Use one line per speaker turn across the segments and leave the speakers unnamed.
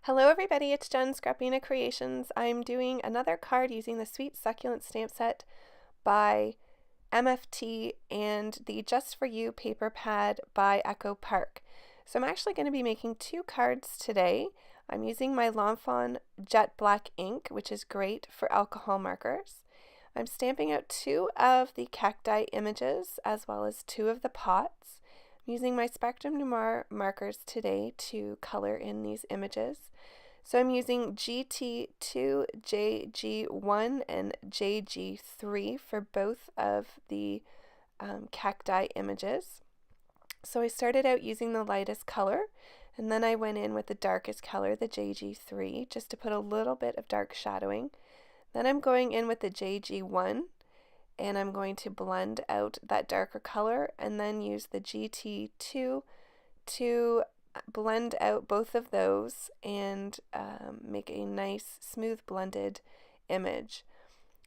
Hello everybody, it's Jenn, Scrapbena Creations. I'm doing another card using the Sweet Succulent stamp set by MFT and the Just For You paper pad by Echo Park. So I'm actually going to be making two cards today. I'm using my Lawn Fawn Jet Black ink, which is great for alcohol markers. I'm stamping out two of the cacti images as well as two of the pots. I'm using my Spectrum Noir markers today to color in these images. So I'm using GT2, JG1, and JG3 for both of the cacti images. So I started out using the lightest color, and then I went in with the darkest color, the JG3, just to put a little bit of dark shadowing. Then I'm going in with the JG1, and I'm going to blend out that darker color, and then use the GT2 to blend out both of those and make a nice smooth blended image.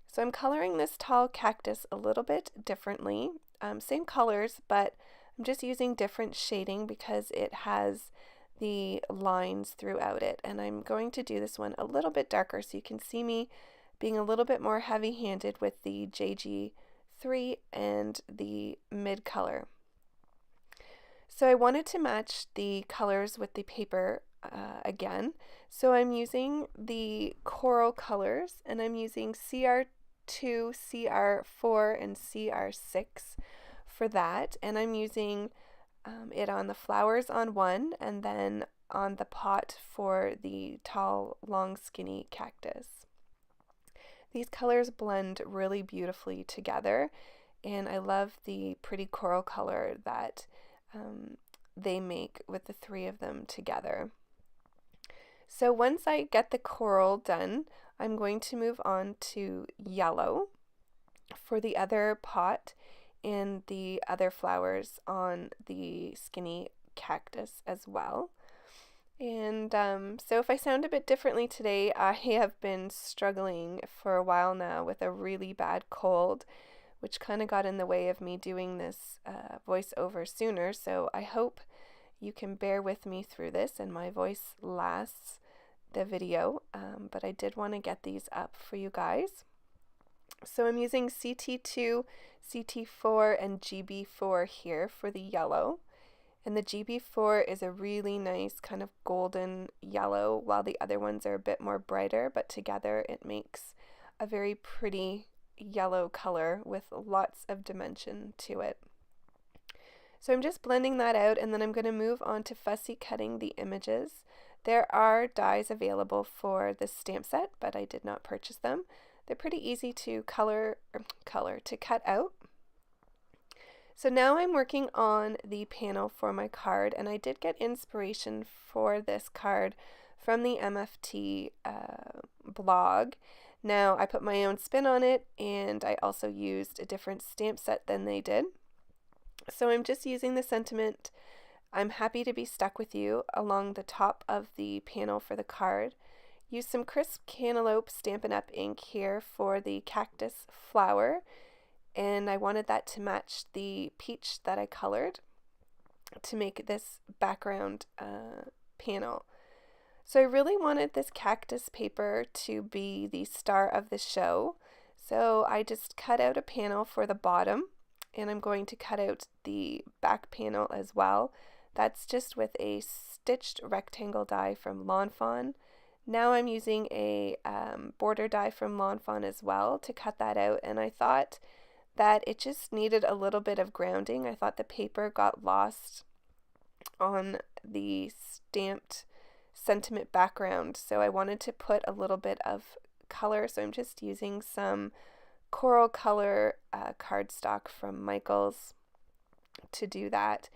So I'm coloring this tall cactus a little bit differently. Same colors, but I'm just using different shading because it has the lines throughout it, and I'm going to do this one a little bit darker so you can see me being a little bit more heavy-handed with the JG3 and the mid color. So I wanted to match the colors with the paper again. So I'm using the coral colors, and I'm using CR2, CR4, and CR6 for that. And I'm using it on the flowers on one, and then on the pot for the tall, long, skinny cactus. These colors blend really beautifully together, and I love the pretty coral color that they make with the three of them together. So once I get the coral done, I'm going to move on to yellow for the other pot and the other flowers on the skinny cactus as well. And so if I sound a bit differently today, I have been struggling for a while now with a really bad cold, which kind of got in the way of me doing this voiceover sooner. So I hope you can bear with me through this and my voice lasts the video, but I did want to get these up for you guys. So I'm using CT2, CT4, and GB4 here for the yellow. And the GB4 is a really nice kind of golden yellow, while the other ones are a bit more brighter, but together it makes a very pretty yellow color with lots of dimension to it. So I'm just blending that out, and then I'm going to move on to fussy cutting the images. There are dies available for this stamp set, but I did not purchase them. They're pretty easy to to cut out. So now I'm working on the panel for my card, and I did get inspiration for this card from the MFT blog. Now I put my own spin on it, and I also used a different stamp set than they did. So I'm just using the sentiment, "I'm happy to be stuck with you," along the top of the panel for the card. Use some crisp cantaloupe Stampin' Up! Ink here for the Cactus Flower, and I wanted that to match the peach that I colored to make this background panel. So I really wanted this cactus paper to be the star of the show, so I just cut out a panel for the bottom, and I'm going to cut out the back panel as well. That's just with a stitched rectangle die from Lawn Fawn. Now I'm using a border die from Lawn Fawn as well to cut that out, and I thought that it just needed a little bit of grounding. I thought the paper got lost on the stamped sentiment background, so I wanted to put a little bit of color, so I'm just using some coral color cardstock from Michaels to do that,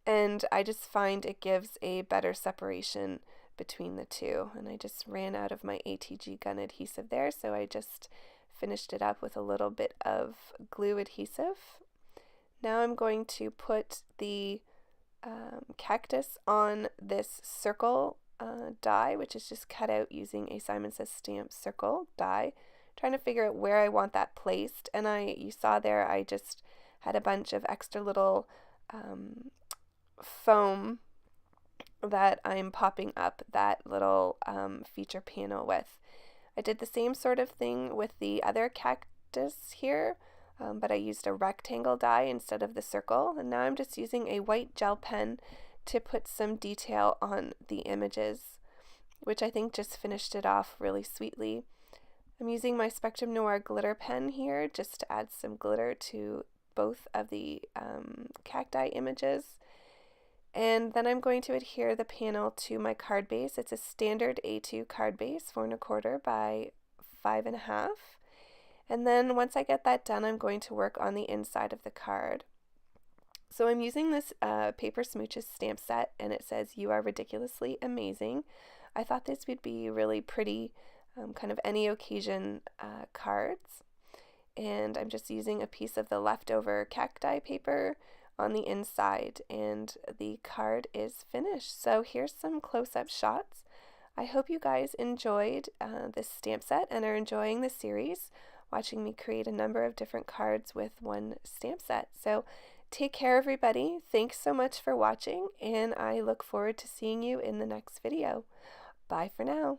and I just find it gives a better separation between the two. And I just ran out of my ATG gun adhesive there, so I just finished it up with a little bit of glue adhesive. Now I'm going to put the cactus on this circle die, which is just cut out using a Simon Says Stamp circle die. Trying to figure out where I want that placed, and you saw there I just had a bunch of extra little foam that I'm popping up that little feature panel with. I did the same sort of thing with the other cactus here, but I used a rectangle die instead of the circle, and now I'm just using a white gel pen to put some detail on the images, which I think just finished it off really sweetly. I'm using my Spectrum Noir glitter pen here just to add some glitter to both of the cacti images. And then I'm going to adhere the panel to my card base. It's a standard A2 card base, 4 1/4 by 5 1/2. And then once I get that done, I'm going to work on the inside of the card. So I'm using this Paper Smooches stamp set, and it says, "You are ridiculously amazing." I thought this would be really pretty, kind of any occasion cards. And I'm just using a piece of the leftover cacti paper on the inside, and the card is finished. So here's some close-up shots. I hope you guys enjoyed this stamp set and are enjoying the series, watching me create a number of different cards with one stamp set. So take care, everybody. Thanks so much for watching, and I look forward to seeing you in the next video. Bye for now.